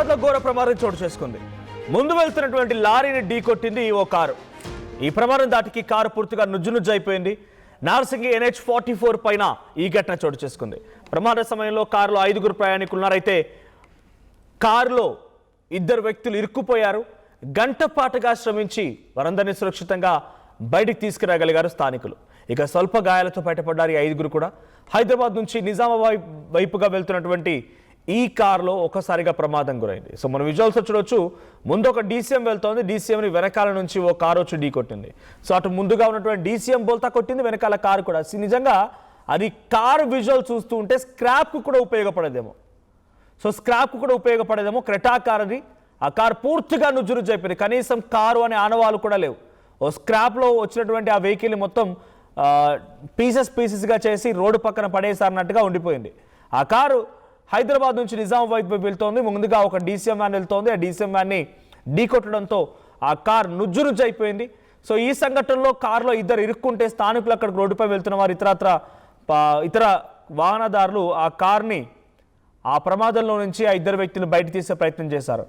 హైదరాబాద్లో ఘోర ప్రమాదం చోటు చేసుకుంది. ముందు వెళ్తున్నటువంటి లారీని ఢీకొట్టింది ఓ కారు. ఈ ప్రమాదం దాటికి కారు పూర్తిగా నుజ్జునుజ్జు అయిపోయింది. నార్సింగి NH44 పైన ఈ ఘటన చోటు చేసుకుంది. ప్రమాద సమయంలో కారులో 5 ప్రయాణికులు ఉన్నారైతే కారులో 2 వ్యక్తులు ఇరుక్కుపోయారు. గంట పాటుగా శ్రమించి వారందరినీ సురక్షితంగా బయటికి తీసుకురాగలిగారు స్థానికులు. ఇక స్వల్ప గాయాలతో బయటపడ్డారు ఈ 5 కూడా. హైదరాబాద్ నుంచి నిజామాబాద్ వైపుగా వెళ్తున్నటువంటి ఈ కారులో ఒక్కసారిగా ప్రమాదం గురైంది. సో మనం విజువల్స్ చూడొచ్చు. ముందు ఒక DCM వెళ్తోంది. DCMని వెనకాల నుంచి ఓ కారు వచ్చి ఢీ కొట్టింది. సో అటు ముందుగా ఉన్నటువంటి DCM బోల్తా కొట్టింది, వెనకాల కారు కూడా. నిజంగా అది కారు విజువల్ చూస్తూ ఉంటే స్క్రాప్కు కూడా ఉపయోగపడేదేమో. క్రెటా కార్ అది. ఆ కారు పూర్తిగా నుజ్జునుజ్జు అయిపోయింది. కనీసం కారు అనే ఆనవాళ్ళు కూడా లేవు. ఓ స్క్రాప్లో వచ్చినటువంటి ఆ వెహికల్ని మొత్తం పీసెస్గా చేసి రోడ్డు పక్కన పడేసారన్నట్టుగా ఉండిపోయింది. ఆ కారు హైదరాబాద్ నుంచి నిజామాబాద్ వైపు వెళ్తోంది. ముందుగా ఒక DCM వ్యాన్ వెళ్తోంది. ఆ DCM వ్యాన్ని ఢీకొట్టడంతో ఆ కారు నుజ్జునుజ్జు అయిపోయింది. సో ఈ సంఘటనలో కారులో 2 ఇరుక్కుంటే స్థానికులు అక్కడికి రోడ్డుపై వెళ్తున్న వారు ఇతర వాహనదారులు ఆ కార్ని ఆ ప్రమాదంలో నుంచి ఆ 2 వ్యక్తులు బయట తీసే ప్రయత్నం చేశారు.